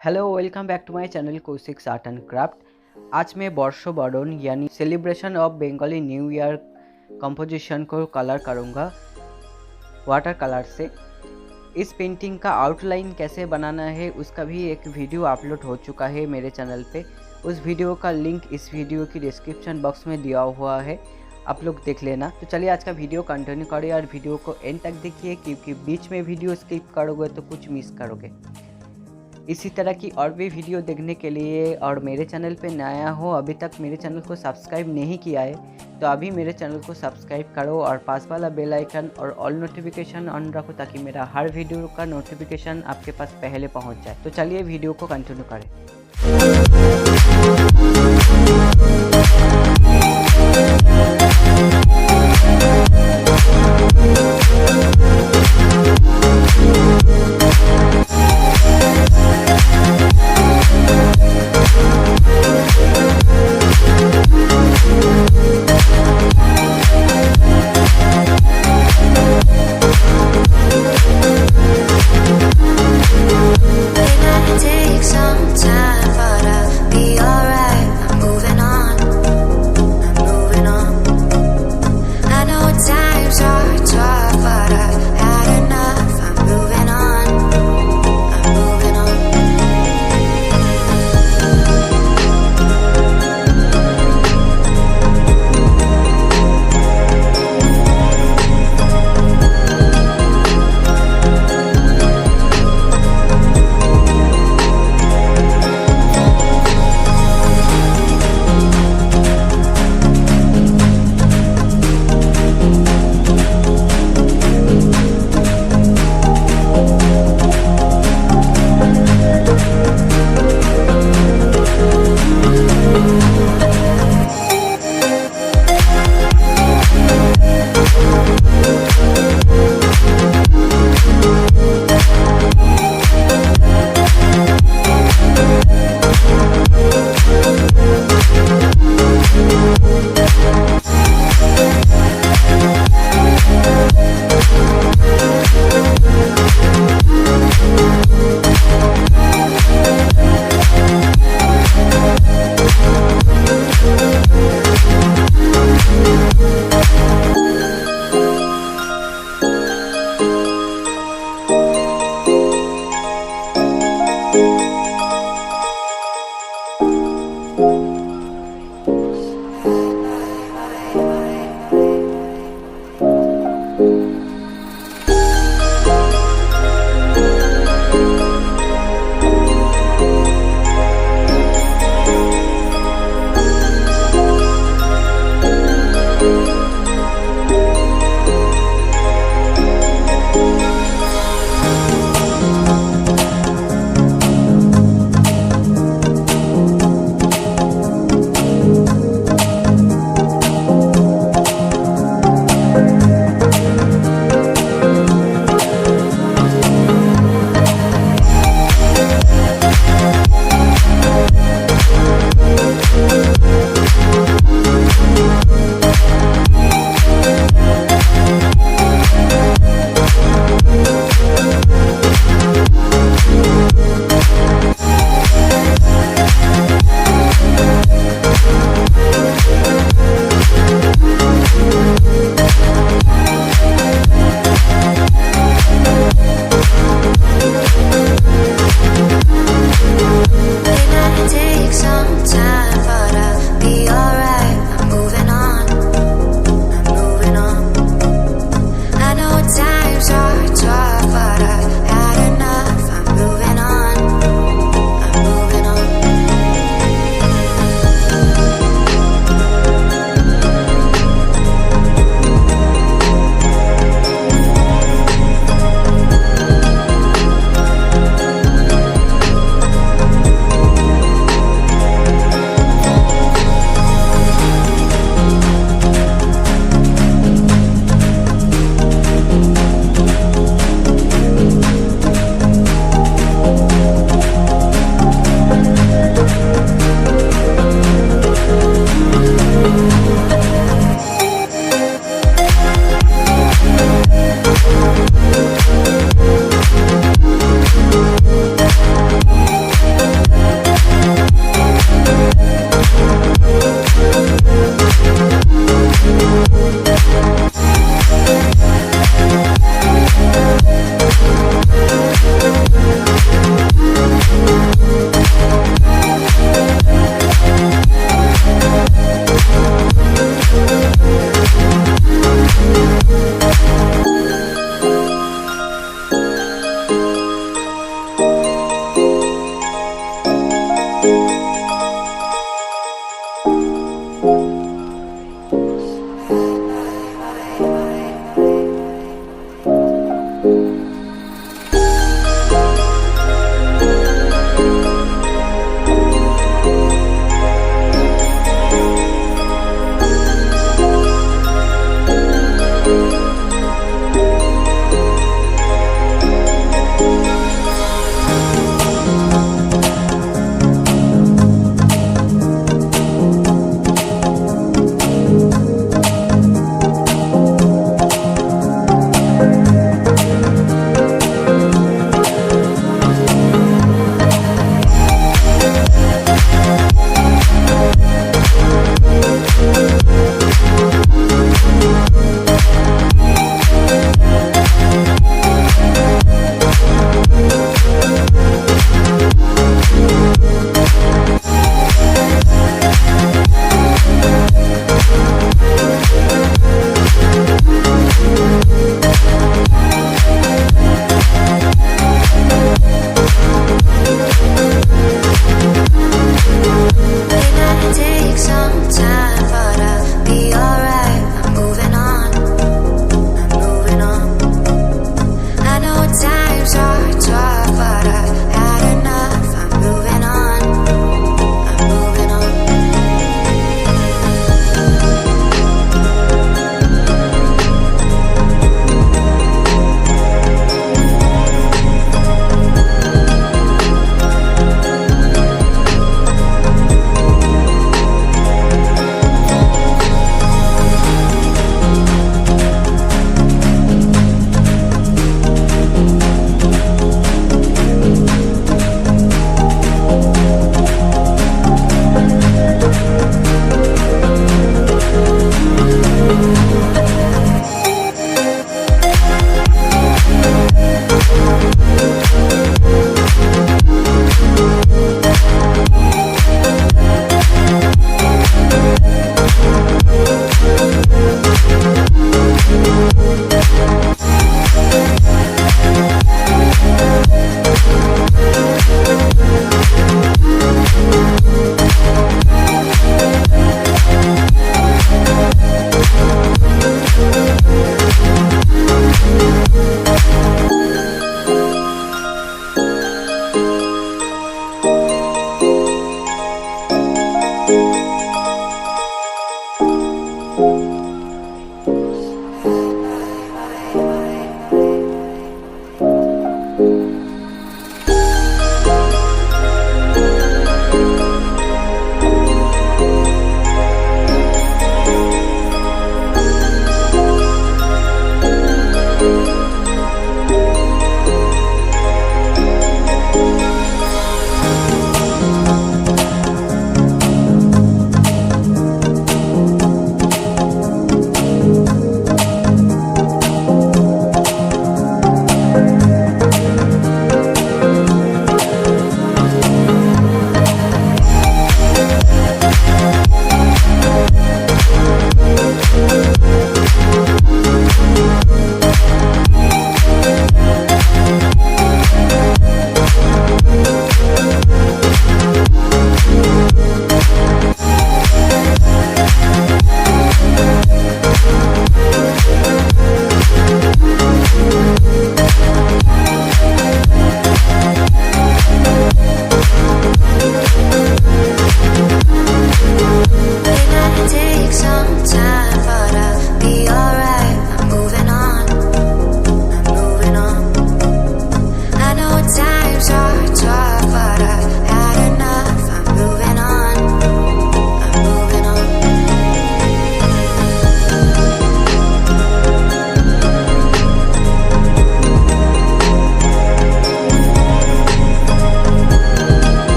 Hello welcome back to my channel Kaushik art and craft. आज मैं बरसो बोरन यानी celebration of Bengali new year composition को colour करूँगा वाटर कलर से। इस पेंटिंग का आउटलाइन कैसे बनाना है उसका भी एक वीडियो अपलोड हो चुका है मेरे चैनल पे। उस वीडियो का लिंक इस वीडियो की डिस्क्रिप्शन बॉक्स में दिया हुआ है, आप लोग देख लेना। तो चलिए आज का वीडियो कंटिन्यू करिए और वीडियो को एंड तक देखिए, क्योंकि बीच में वीडियो स्किप करोगे तो कुछ मिस करोगे। इसी तरह की और भी वीडियो देखने के लिए और मेरे चैनल पे नया हो, अभी तक मेरे चैनल को सब्सक्राइब नहीं किया है तो अभी मेरे चैनल को सब्सक्राइब करो और पास वाला बेल आइकन और ऑल नोटिफिकेशन ऑन रखो ताकि मेरा हर वीडियो का नोटिफिकेशन आपके पास पहले पहुंच जाए। तो चलिए वीडियो को कंटिन्यू करें।